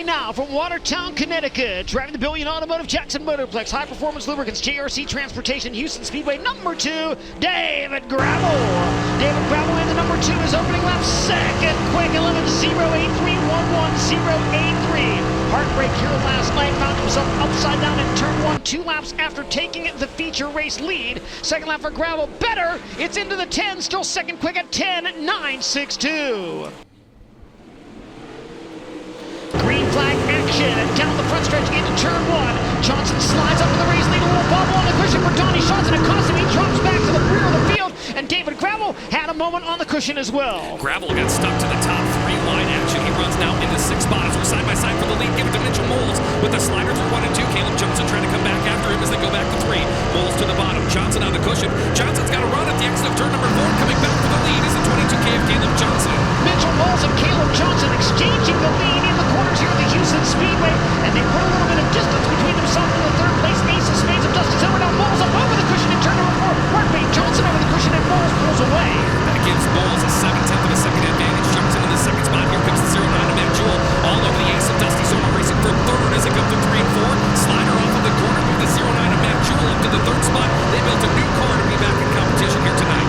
now from Watertown, Connecticut, driving the Billion Automotive Jackson Motorplex, High Performance Lubricants, JRC Transportation, Houston Speedway, number 2, David Gravel. David Gravel in the number 2 is opening lap second, quick 11.083, Heartbreak here last night, found himself upside down in turn 1, 2 laps after taking the feature race lead. Second lap for Gravel, better, it's into the 10, still second quick at 10.962. Green flag action, and down the front stretch into turn 1. Johnson slides up to the race lead, a little bobble on the cushion for Donnie Johnson. It costs him, he drops back to the rear of the field, and David Gravel had a moment on the cushion as well. Gravel got stuck to the top 3 line action. He runs now into 6 spots. We're side by side for the lead. Give it to Mitchell Moles with the slider through 1 and 2. Caleb Johnson trying to come back after him as they go back to 3. Moles to the bottom. Johnson on the cushion. Johnson's got a run at the exit of turn number 4. Coming back for the lead is the 22K of Caleb Johnson. Mitchell Moles and Caleb Johnson exchanging the lead in the corners here at the Houston Speedway, and they put a little bit of distance between themselves and the third place ace of spades of Dusty Silver. Now Moles up over the cushion in turn number 4. Workmate Johnson over the cushion, and Moles pulls away. That gives Moles a 7/10 of a second advantage. Johnson in the second spot. Here comes the 09 to Matt Jewell. All over the ace of Dusty Silver, racing for third as they go through 3 and 4. Slider off of the corner with the 09 to Matt Jewell up to the third spot. They built a new car to be back in competition here tonight.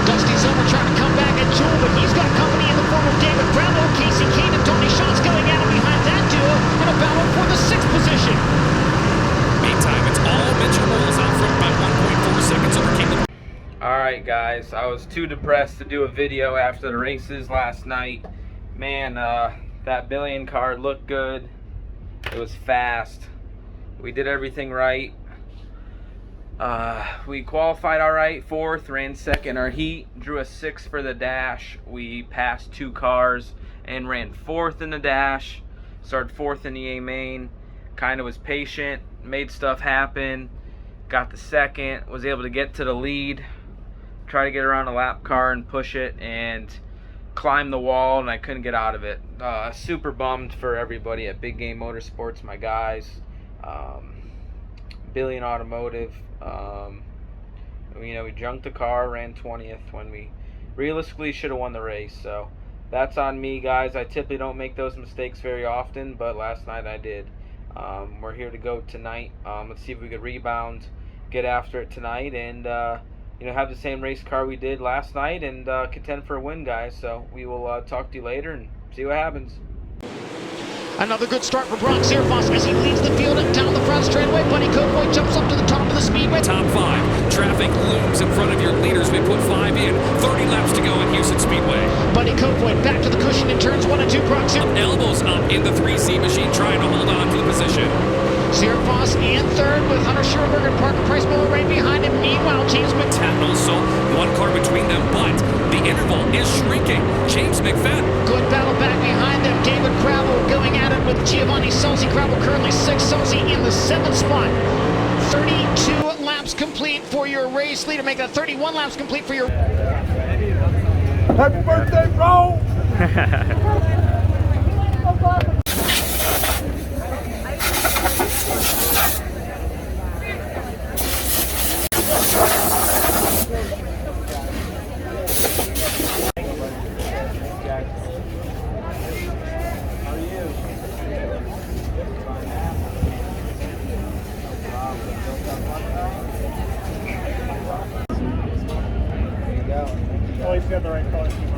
Dusty Silver trying to come back at Jewell, but he's got company in the form of David Gravel. Casey Kane and Tony Schatz going at him behind that duo in a battle for the 6th position. Meantime, it's all Mitchell Moles out front by 1.4 seconds over Caleb. Alright guys, I was too depressed to do a video after the races last night. Man, that Billion car looked good. It was fast. We did everything right. We qualified alright, 4th, ran 2nd our heat, drew a 6 for the dash. We passed 2 cars and ran 4th in the dash, started 4th in the A main. Kind of was patient, made stuff happen, got the 2nd, was able to get to the lead, try to get around a lap car and push it, and climb the wall, and I couldn't get out of it. Super bummed for everybody at Big Game Motorsports, my guys, Billion Automotive. We junked the car, ran 20th when we realistically should have won the race. So that's on me, guys. I typically don't make those mistakes very often, but last night I did. We're here to go tonight. Let's see if we could rebound, get after it tonight, and have the same race car we did last night and contend for a win, guys. So we will talk to you later and see what happens. Another good start for Brock Zierfoss as he leads the field and down the front straightaway. Buddy Kofoid jumps up to the top of the Speedway. Top 5. Traffic looms in front of your leaders. We put 5 in. 30 laps to go at Houston Speedway. Buddy Kofoid back to the cushion in turns 1 and 2. Brock Zierfoss. Elbows up in the 3C machine, trying to hold on to the position. Zierfoss in 3rd with Hunter Schurenberg and Parker Price Miller right behind him. Meanwhile, James McFadden. Also 1 car between them, but the interval is shrinking. James McFadden. Good battle back behind them. David Gravel going at it with Giovanni Solzi. Gravel currently 6th, Solzi in the 7th spot. 32 laps complete for your race leader. Make that 31 laps complete for your... Happy birthday, bro! Always got the right color scheme.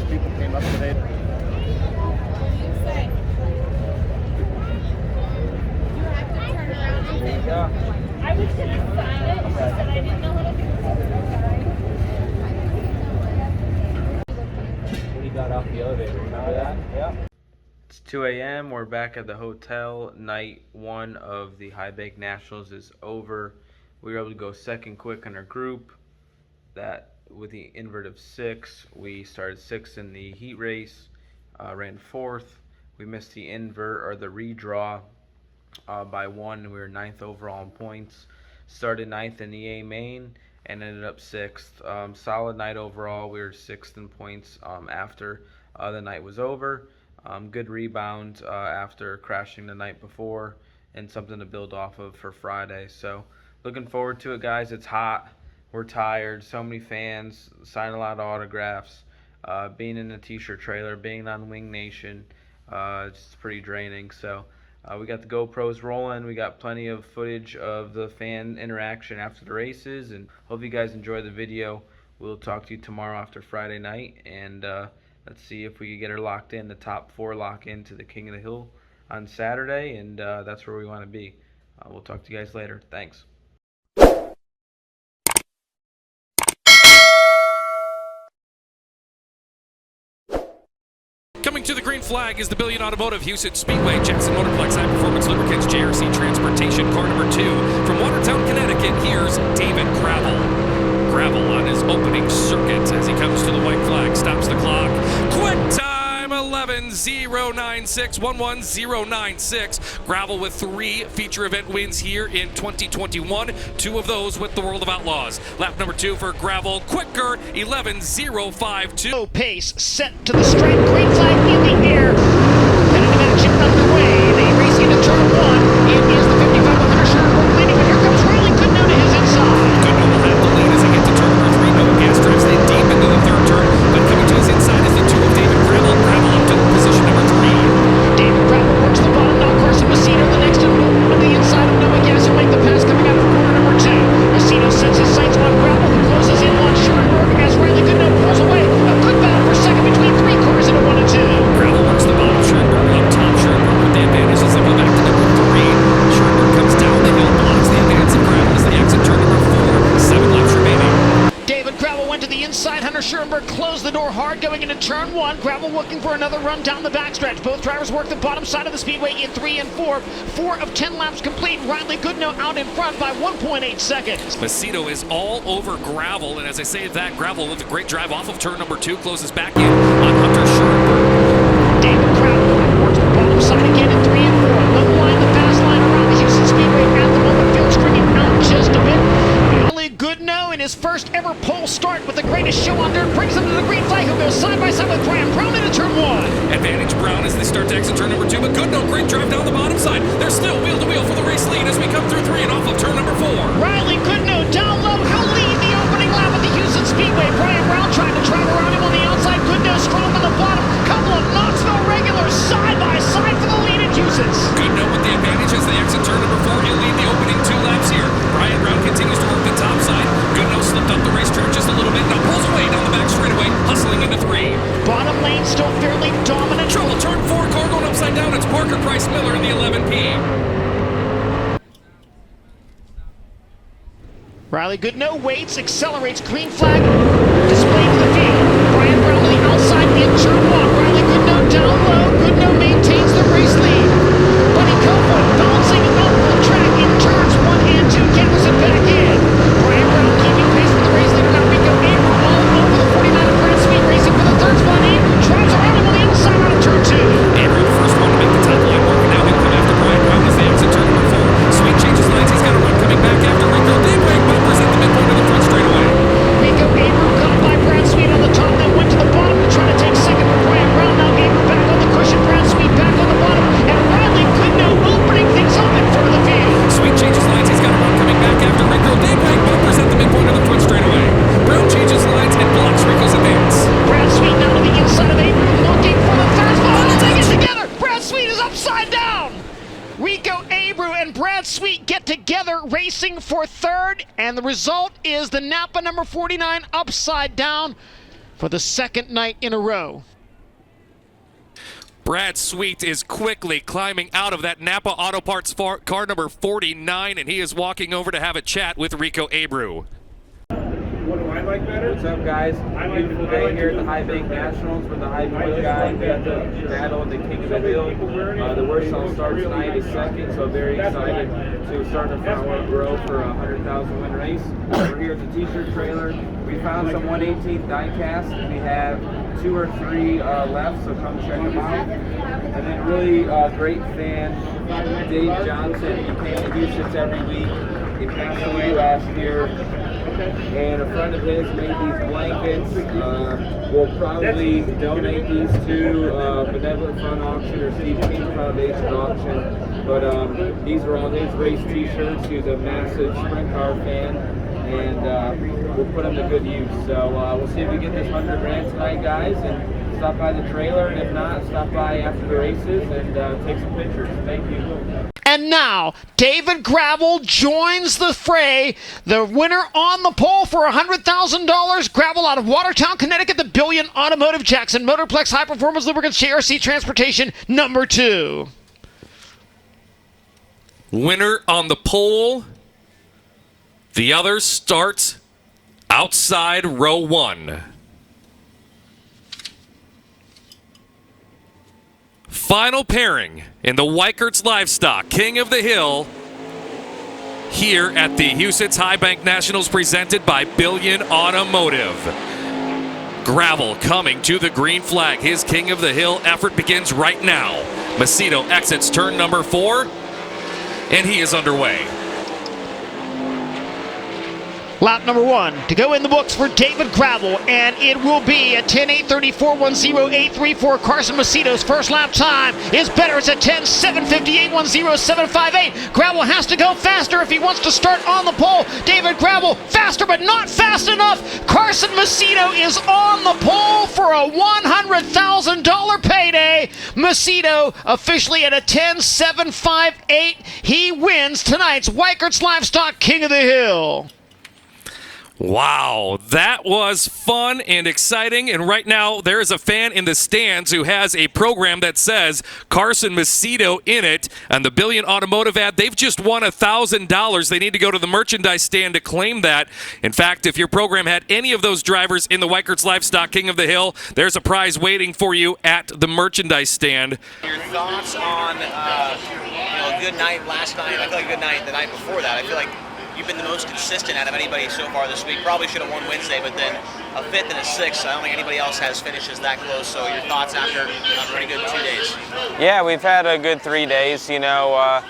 People came up today. There you go. I was gonna sign it, but I didn't know how to do it. When he got off the elevator, remember that? Yeah. It's 2 a.m. We're back at the hotel. Night 1 of the High Bank Nationals is over. We were able to go 2nd quick in our group. That with the invert of 6, we started 6th in the heat race, ran 4th. We missed the invert or the redraw by 1. We were 9th overall in points. Started 9th in the A main and ended up 6th. Solid night overall. We were 6th in points after the night was over. Good rebound after crashing the night before, and something to build off of for Friday. So looking forward to it, guys. It's hot. we're tired. So many fans, signing a lot of autographs, being in a t-shirt trailer, being on Wing Nation. It's pretty draining. So we got the GoPros rolling. We got plenty of footage of the fan interaction after the races, and hope you guys enjoy the video. We'll talk to you tomorrow after Friday night, and let's see if we can get her locked in, the top 4 lock into the King of the Hill on Saturday, and that's where we want to be. We'll talk to you guys later. Thanks. Coming to the green flag is the Billion Automotive Husets Speedway, Jackson Motorplex, High Performance Lubricants, JRC Transportation, car number 2. From Watertown, Connecticut, here's David Gravel. Gravel on his opening circuit as he comes to the white flag, stops the clock. Quick time, 11:096. Gravel with 3 feature event wins here in 2021, 2 of those with the World of Outlaws. Lap number 2 for Gravel, quicker, 11:052. Low pace, set to the stripe, green flag in the air. Competitive action underway. They race into turn 1. It is the 55 of Hunter Sherwood leading, but here comes Riley Goodnow to his inside. Goodnow will have the lead as he gets to turn number 3. No gas drives they deep into the 3rd turn, but coming to his inside is the 2 of David Gravel. Gravel up to position number 3. David Gravel works the bottom, now Carson Macedo the next to the inside of Noah Gas, who make the pass coming out of corner number 2. Macedo sets his sights on Gravel, who closes in on Schurenberg as Riley Goodnow pulls away. A good battle for second between 3 cars in a 1 and 2. Gravel works the bottom, Schurenberg up top. Schurenberg with the advantage as they go back to number 3. Schurenberg comes down the hill, blocks the advance of Gravel as they exit turn number 4. 7 laps remaining. David Gravel went to the inside. Hunter Schurenberg closed the door hard going into turn 1. Gravel looking for another run down the backstretch. Both drivers work the bottom side of the speedway in 3 and 4. 4 of 10 laps complete. Riley Goodnow out in front by 1.8 seconds. Macedo is all over Gravel, and as I say that, Gravel with a great drive off of turn number 2 closes back in on Hunter Schurenberg. David Gravel works the bottom side again in 3 and 4. Level line, the fast line around the Houston Speedway at the moment. Field stringing out just a bit. Riley Goodnow in his first ever pole start with the greatest show on dirt brings them to the green flag, who goes side by side with Brian Brown into turn 1. Advantage Brown as they start to exit turn number 2, but Goodnow, great drive down the bottom side. They're still wheel to wheel for the race lead as we come through 3 and off of turn number 4. Riley Goodnow down low, he'll lead the opening lap at the Houston Speedway. Brian Brown trying to drive around him on the outside. Goodnow strong on the bottom. Couple of Knoxville regulars side by side for the lead at Houston. Goodnow with the advantage as they exit turn number 4. He'll lead the opening 2 laps here. Brian Brown continues to work the top side. Goodnow slipped up the racetrack just a little bit, now pulls away down the back straightaway, hustling into 3. Bottom lane still fairly dominant. Trouble, turn 4, car going upside down. It's Parker Price Miller in the 11P. Riley Goodnow waits, accelerates, green flag displayed to the field. Brian Brown to the outside in turn 1. Riley Goodnow down low. Goodnow maintains the race lead. Buddy Kofoid bouncing up the track in turns 1 and 2. Gathers it back in. Brian Brown keeping pace with the race leader. Now Rico Abram all over the 49 of Brad Sweet racing for the 3rd spot. Abram drives around him on the inside out of turn 2. Abram, the first one to make the top line work, and now he'll come after Brian Brown as they exit turn number 4. Sweet changes lines. He's got a run coming back after Rico. Big break bumpers at the midpoint of the front straightaway. Rico Abram caught by Brad Sweet on the top, then went to the bottom to try to take second for Brian Brown. Now Abram back on the cushion, Brad Sweet back on the bottom, and Riley Goodnow opening things up in front of the field. Sweet changes lines. He's got a run coming back after Rico. Big break bumpers at the midpoint of the front straightaway. Brown changes lines and blocks Rico's advance. Brad Sweet now to the inside of Abram, looking for the fastball, and they get together. Brad Sweet is upside down. Rico Abram and Brad Sweet get together racing for 3rd, and the result is the Napa number 49 upside down for the 2nd night in a row. Brad Sweet is quickly climbing out of that Napa Auto Parts car number 49, and he is walking over to have a chat with Rico Abram. What do I like better? What's up, guys? Beautiful day here at the High Bank Nationals with the High Point guys. We got the battle of the King of the Hill. The Warsaw starts tonight is 2nd, so very excited to start the front row for a 100,000 win race. We're here at the t-shirt trailer. We found some 1/18th diecast. We have 2 or 3 left, so come check them out. And then really great fan, Dave Johnson. He came to Husets every week. He passed away last year. And a friend of his made these blankets. We'll probably donate these to Benevolent Fund Auction or Steve King Foundation Auction. But these are all his race t-shirts. He's a massive sprint car fan. and we'll put them to good use. So we'll see if we get this 100 grand tonight, guys, and stop by the trailer, and if not, stop by after the races and take some pictures. Thank you. And now, David Gravel joins the fray. The winner on the pole for $100,000. Gravel out of Watertown, Connecticut, the Billion Automotive Jackson Motorplex High Performance Lubricants JRC Transportation number 2. Winner on the pole. The other starts outside row 1. Final pairing in the Weichert's Livestock King of the Hill here at the Husets High Bank Nationals presented by Billion Automotive. Gravel coming to the green flag. His King of the Hill effort begins right now. Macedo exits turn number 4, and he is underway. Lap number 1 to go in the books for David Gravel, and it will be a 10:8:34.10.83 for Carson Macedo's first lap time is better. It's a 10:7:58.10.758. Gravel has to go faster if he wants to start on the pole. David Gravel faster, but not fast enough. Carson Macedo is on the pole for a $100,000 payday. Macedo officially at a 10:7.58. He wins tonight's Weichert's Livestock King of the Hill. Wow, that was fun and exciting. And right now, there is a fan in the stands who has a program that says Carson Macedo in it. And the Billion Automotive ad, they've just won $1,000. They need to go to the merchandise stand to claim that. In fact, if your program had any of those drivers in the Weichert's Livestock King of the Hill, there's a prize waiting for you at the merchandise stand. Your thoughts on a good night last night? I feel like a good night the night before that. I feel like you've been the most consistent out of anybody so far this week. Probably should have won Wednesday, but then a 5th and a 6th. I don't think anybody else has finishes that close. So your thoughts after a pretty good 2 days? Yeah, we've had a good 3 days. I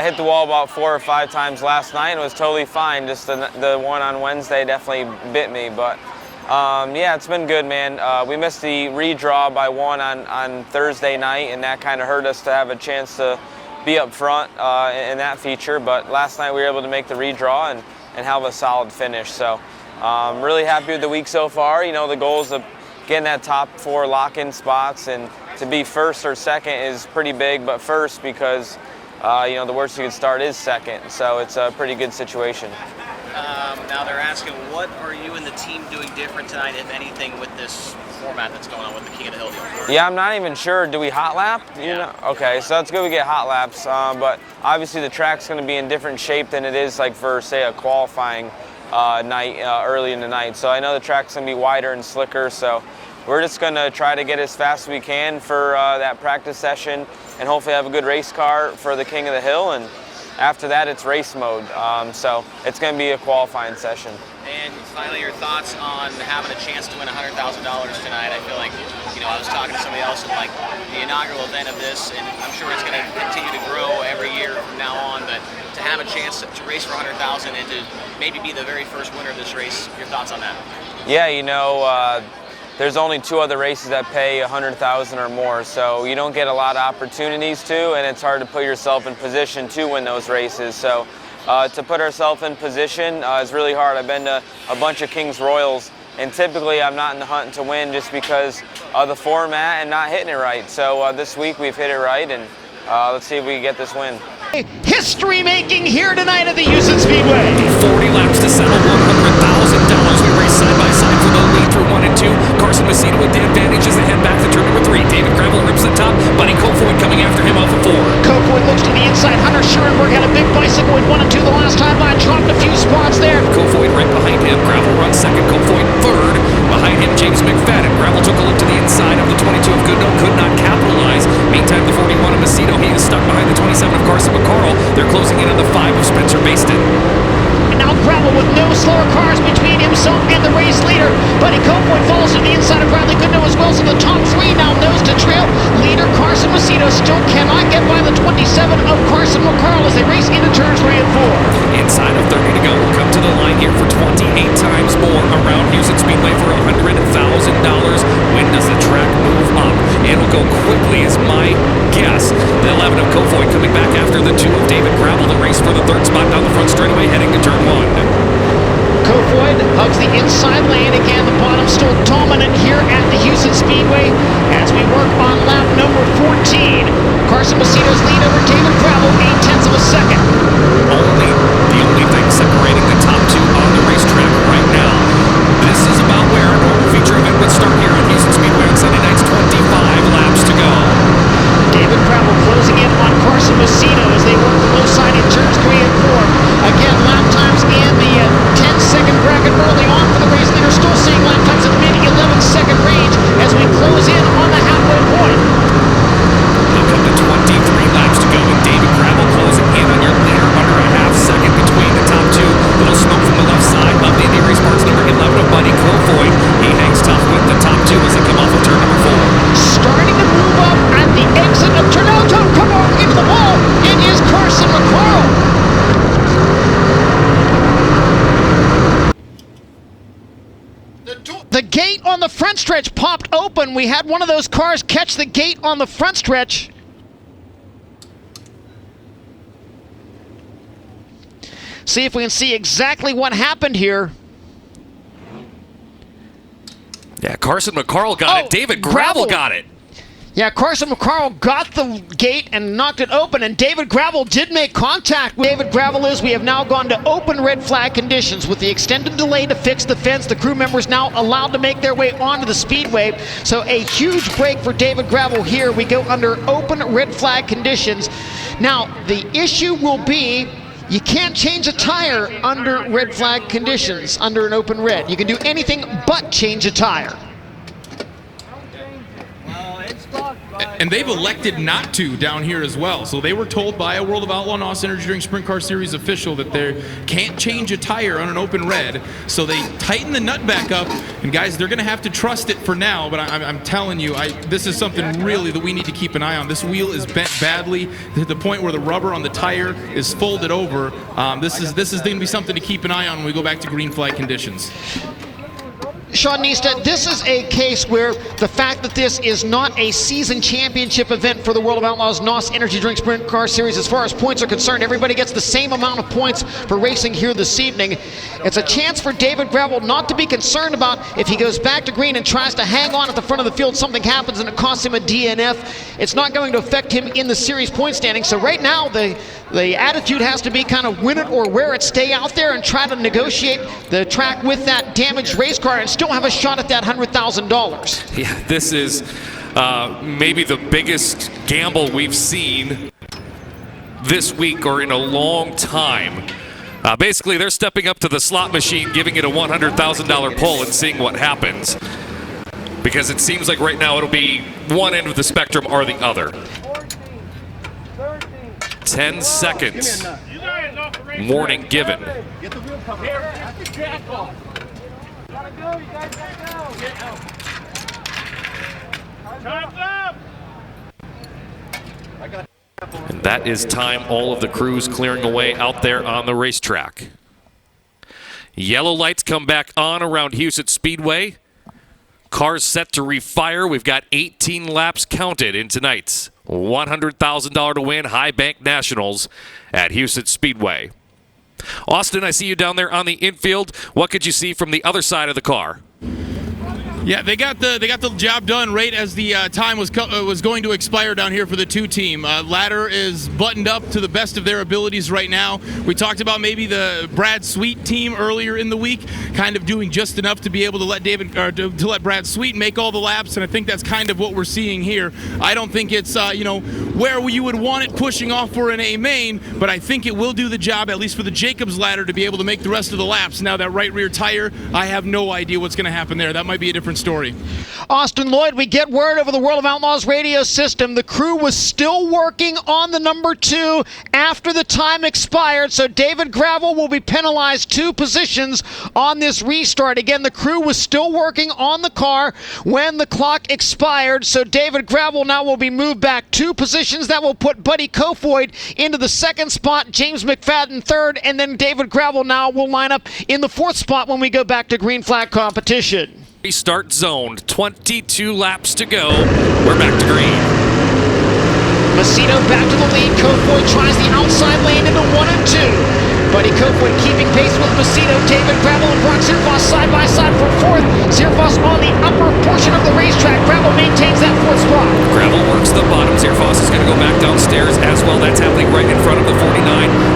hit the wall about 4 or 5 times last night and it was totally fine. Just the one on Wednesday definitely bit me. But yeah, it's been good, man. We missed the redraw by 1 on Thursday night, and that kind of hurt us to have a chance to be up front in that feature, but last night we were able to make the redraw and have a solid finish. So really happy with the week so far. The goals of getting that top 4 lock-in spots, and to be first or second is pretty big, but first because the worst you could start is second, so it's a pretty good situation. Now they're asking, what are you and the team doing different tonight, if anything, with this format that's going on with the King of the Hill deal? Yeah, I'm not even sure. Do we hot lap? Okay, so that's good we get hot laps, but obviously the track's going to be in different shape than it is like for, say, a qualifying night early in the night. So I know the track's going to be wider and slicker, so we're just going to try to get as fast as we can for that practice session and hopefully have a good race car for the King of the Hill. And after that, it's race mode, so it's going to be a qualifying session. And finally, your thoughts on having a chance to win $100,000 tonight. I feel like, I was talking to somebody else and like the inaugural event of this, and I'm sure it's going to continue to grow every year from now on, but to have a chance to race for $100,000 and to maybe be the very first winner of this race, your thoughts on that? Yeah, there's only 2 other races that pay $100,000 or more, so you don't get a lot of opportunities to, and it's hard to put yourself in position to win those races. So to put ourselves in position is really hard. I've been to a bunch of King's Royals, and typically I'm not in the hunt to win just because of the format and not hitting it right. So this week we've hit it right, and let's see if we can get this win. History making here tonight at the Husets Speedway. 40 laps to settle $100,000. We race side by side for the lead through 1 and 2. Carson Macedo with the advantage as they head back to turn number 3. David Gravel rips the top. Buddy Kofoid coming after him off of 4. Kofoid looks to the inside. Hunter Schoenberg had a big bicycle in 1 and 2 the last time by. Dropped a few spots there. Kofoid right behind him. Gravel runs second. Kofoid third. Behind him, James McFadden. Gravel took a look to the inside of the 22 of Goodnow. Could not capitalize. Meantime, the 41 of Macedo. He is stuck behind the 27 of Carson McCarl. They're closing in on the 5 of Spencer Baston. And now Gravel with no slower cars between himself and the race leader. Buddy Kofoid falls to the inside of Bradley Goodnow as well, so the top 3 now nose to trail. Leader Carson Macedo still cannot get by the 27 of Carson McCarl as they race into turns 3 and 4. Inside of 30 to go. We'll come to the line here for 28 times more around Husets Speedway for $100,000. When does the track move up? It'll go quickly is my guess. The 11 of Kofoid coming back after the 2 of David Gravel. The race for the 3rd spot down the front straightaway heading to turn 1. Kofoid hugs the inside lane. Again, the bottom still dominant here at the Houston Speedway as we work on lap number 14. Carson Macedo's lead over David Gravel, 0.8 of a second. The only thing separating the top two on the racetrack right now. This is about where a normal feature event would start here at Houston Speedway on Sunday nights. 25 laps to go. David Gravel closing in on Carson Macedo as they work the low side in turns 3 and 4. Again, lap times in the 10-second bracket early on for the race leader. Still seeing lap times in mid-11-second range as we close in on the halfway point. We'll come to 23 laps to go, and David Gravel closing in on your leader under a half second between the top two. Little smoke from the left side. Love the Indy Race Parts number 11 of Buddy Kofoid. He hangs tough with the top two as they come off of turn number 4. Starting to move up at the exit of turn. Oh, come on, into the wall. It is Carson McCarl. The gate on the front stretch popped open. We had one of those cars catch the gate on the front stretch. See if we can see exactly what happened here. Yeah, Carson McCarl got it. David Gravel got it. Yeah, Carson McCarl got the gate and knocked it open, and David Gravel did make contact with David Gravel. We have now gone to open red flag conditions. With the extended delay to fix the fence, the crew members now allowed to make their way onto the speedway. So a huge break for David Gravel here. We go under open red flag conditions. Now, the issue will be you can't change a tire under red flag conditions, under an open red. You can do anything but change a tire. And they've elected not to down here as well. So they were told by a World of Outlaw NOS Energy Drink Sprint Car Series official that they can't change a tire on an open red. So they tighten the nut back up. And guys, they're going to have to trust it for now. But I'm telling you, this is something really that we need to keep an eye on. This wheel is bent badly to the point where the rubber on the tire is folded over. This is going to be something to keep an eye on when we go back to green flag conditions. Sean Neistat, this is a case where the fact that this is not a season championship event for the World of Outlaws NOS Energy Drink Sprint Car Series, as far as points are concerned, everybody gets the same amount of points for racing here this evening. It's a chance for David Gravel not to be concerned about if he goes back to green and tries to hang on at the front of the field, something happens and it costs him a DNF. It's not going to affect him in the series point standing. So right now, the attitude has to be kind of win it or wear it, stay out there and try to negotiate the track with that damaged race car and still have a shot at that $100,000. Yeah, this is maybe the biggest gamble we've seen this week or in a long time. Basically, they're stepping up to the slot machine, giving it a $100,000 pull and seeing what happens. Because it seems like right now it'll be one end of the spectrum or the other. 10 seconds. Warning given. And that is time all of the crews clearing away out there on the racetrack. Yellow lights come back on around Husets Speedway. Cars set to refire. We've got 18 laps counted in tonight's $100,000 to win High Bank Nationals at Husets Speedway. Austin, I see you down there on the infield. What could you see from the other side of the car? Yeah, they got the job done right as the time was going to expire down here for the two team. Ladder is buttoned up to the best of their abilities right now. We talked about maybe the Brad Sweet team earlier in the week, kind of doing just enough to be able to let to let Brad Sweet make all the laps, and I think that's kind of what we're seeing here. I don't think it's where you would want it pushing off for an A main, but I think it will do the job at least for the Jacobs ladder to be able to make the rest of the laps. Now that right rear tire, I have no idea what's going to happen there. That might be a different story. Austin Lloyd, we get word over the World of Outlaws radio system. The crew was still working on the number 2 after the time expired, so David Gravel will be penalized 2 positions on this restart. Again, the crew was still working on the car when the clock expired, so David Gravel now will be moved back 2 positions. That will put Buddy Kofoid into the 2nd spot, James McFadden 3rd, and then David Gravel now will line up in the 4th spot when we go back to green flag competition. Restart zoned, 22 laps to go. We're back to green. Macedo back to the lead. Kofoid tries the outside lane into 1 and 2. Buddy Kofoid keeping pace with Macedo, David Gravel, and Brock Zierfoss side by side for fourth. Zierfoss on the upper portion of the racetrack. Gravel maintains that fourth spot. Gravel works the bottom. Zierfoss is going to go back downstairs as well. That's happening right in front of the 49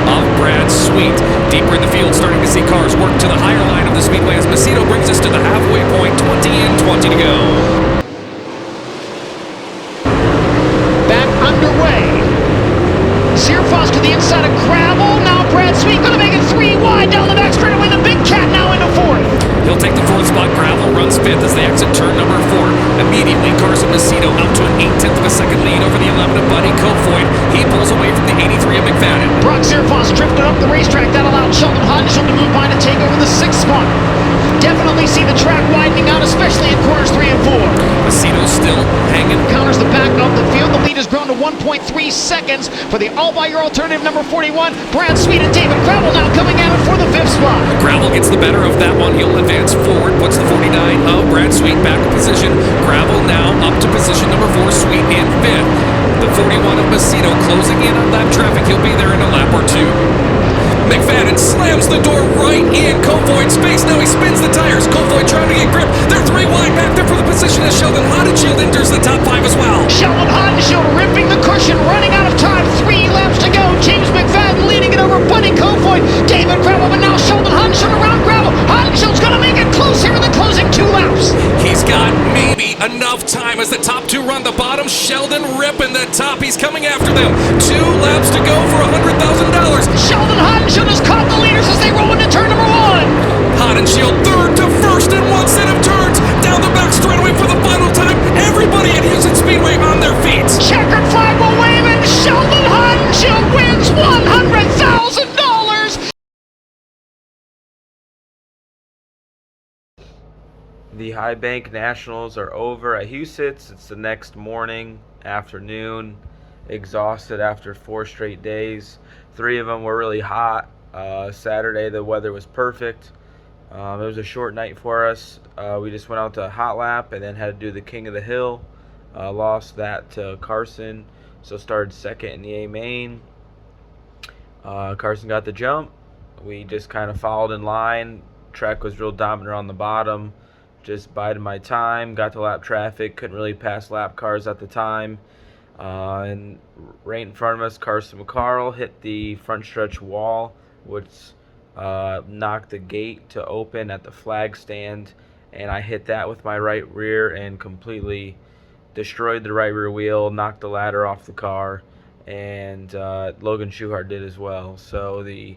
of Brad Sweet. Deeper in the field, starting to see cars work to the higher line of the Speedway as Macedo brings us to the halfway point. 20 in, 20 to go. Back underway. Zierfoss to the inside of Gravel. Now Brad Sweet going to make it 3 wide down the back straightaway. The big cat now into fourth. He'll take the fourth spot. Gravel runs fifth as they exit turn number 4. Immediately, Carson Macedo out to an 0.8 of a second lead over the 11 of Buddy Kofoid. He pulls away from the 83 of McFadden. Brock Zierfoss drifted up the racetrack. That allowed Sheldon Hodgson to move by to take over the 6th spot. Definitely see the track widening out, especially in corners 3 and 4. Macedo still hanging. Counters the back of the field. The lead has grown to 1.3 seconds for the all-by-your alternative number 41. Brad Sweet and David Gravel now coming at it for the 5th spot. Gravel gets the better of that one. He'll advance forward, puts the 49 of Brad Sweet back in position. Gravel now up to position number 4, Sweet in 5th. The 41 of Macedo closing in on lap traffic. He'll be there in a lap or 2. McFadden slams the door right in Kofoid's face. Now he spins the tires. Kofoid trying to get grip. They're 3 wide back there for the position as Sheldon Hodenshield enters the top 5 as well. Sheldon Hodenshield ripping the cushion, running out of time. 3 laps to go. James McFadden leading it over Buddy Kofoid. David Gravel, but now Sheldon Hodenshield around Gravel. Hodenshield's going to make it close here in the closing 2 laps. He's got maybe enough time as the top 2 run the bottom. Sheldon ripping the top. He's coming after them. 2 laps to go for $100,000. Sheldon Hodenshield has caught the leaders as they roll into turn number 1. Hodenshield third to first in 1 set of turns. Down the back straightaway for the final time. Everybody at Husets Speedway on their feet. Checkered flag will wave and Sheldon Hodenshield wins $100,000. The High Bank Nationals are over at Husets. It's the next morning, afternoon, exhausted after 4 straight days. 3 of them were really hot. Saturday the weather was perfect. It was a short night for us. We just went out to a hot lap and then had to do the King of the Hill. Lost that to Carson, so started second in the A main. Carson got the jump. We just kind of followed in line. Track was real dominant on the bottom. Just bided my time, got to lap traffic, couldn't really pass lap cars at the time. And right in front of us, Carson McCarl hit the front stretch wall, which knocked the gate to open at the flag stand, and I hit that with my right rear and completely destroyed the right rear wheel, knocked the ladder off the car, and Logan Schuhart did as well. So the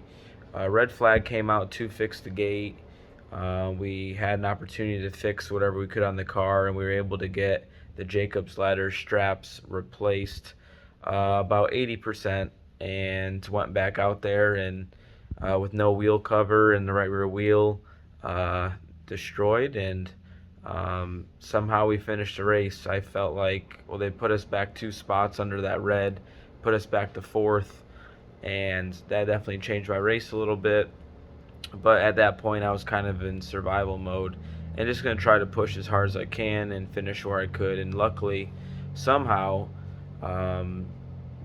red flag came out to fix the gate. We had an opportunity to fix whatever we could on the car, and we were able to get the Jacobs ladder straps replaced about 80%, and went back out there and with no wheel cover and the right rear wheel destroyed, and somehow we finished the race. I felt like, well, they put us back 2 spots under that red, put us back to 4th, and that definitely changed my race a little bit. But at that point I was kind of in survival mode and just going to try to push as hard as I can and finish where I could. And luckily, somehow, the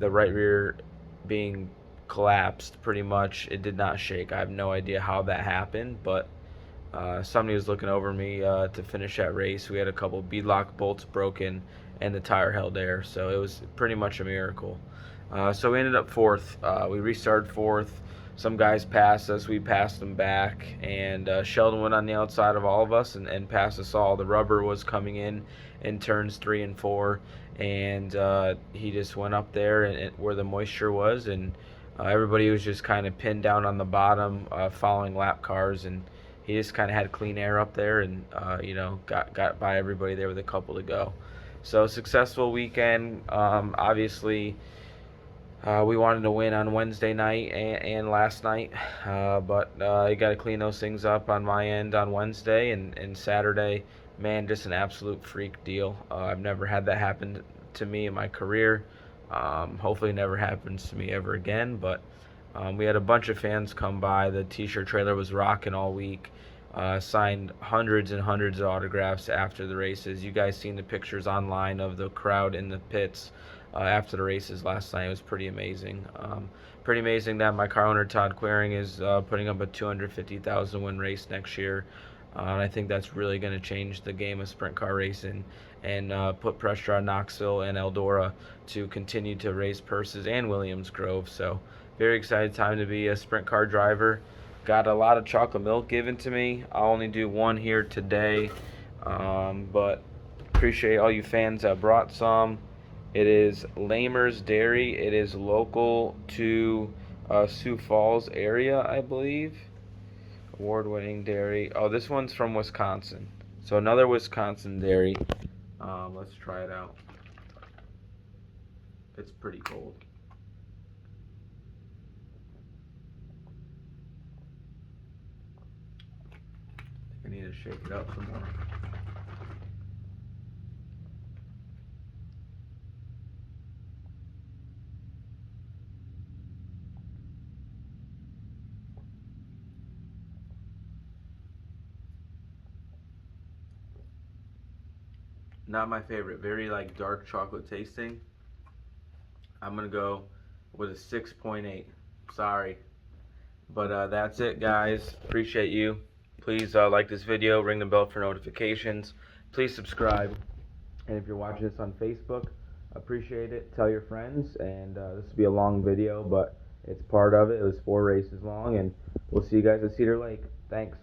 right rear being collapsed pretty much, it did not shake. I have no idea how that happened, but somebody was looking over me to finish that race. We had a couple beadlock bolts broken and the tire held air, so it was pretty much a miracle. So we ended up 4th. We restarted 4th. Some guys passed us, we passed them back, and Sheldon went on the outside of all of us and passed us all. The rubber was coming in turns 3 and 4, and he just went up there and where the moisture was, and everybody was just kind of pinned down on the bottom, following lap cars, and he just kind of had clean air up there, and got by everybody there with a couple to go. So successful weekend. Obviously, we wanted to win on Wednesday night and last night, but you got to clean those things up on my end on Wednesday and Saturday. Man, just an absolute freak deal. I've never had that happen to me in my career. Hopefully it never happens to me ever again, but we had a bunch of fans come by. The t-shirt trailer was rocking all week. Signed hundreds and hundreds of autographs after the races. You guys seen the pictures online of the crowd in the pits. after the races last night. It was pretty amazing. Pretty amazing that my car owner Todd Quiring is putting up a 250,000 win race next year. And I think that's really going to change the game of sprint car racing and put pressure on Knoxville and Eldora to continue to raise purses, and Williams Grove. So very excited time to be a sprint car driver. Got a lot of chocolate milk given to me. I'll only do one here today, but appreciate all you fans that brought some. It is Lamer's Dairy. It is local to Sioux Falls area, I believe. Award-winning dairy. Oh, this one's from Wisconsin. So another Wisconsin dairy. Let's try it out. It's pretty cold. I need to shake it up some more. Not my favorite. Very like dark chocolate tasting. I'm gonna go with a 6.8. Sorry, but that's it, guys. Appreciate you. Please like this video, ring the bell for notifications. Please subscribe, and if you're watching this on Facebook, appreciate it. Tell your friends. And this will be a long video, but it's part of it. It was 4 races long, and we'll see you guys at Cedar Lake. Thanks.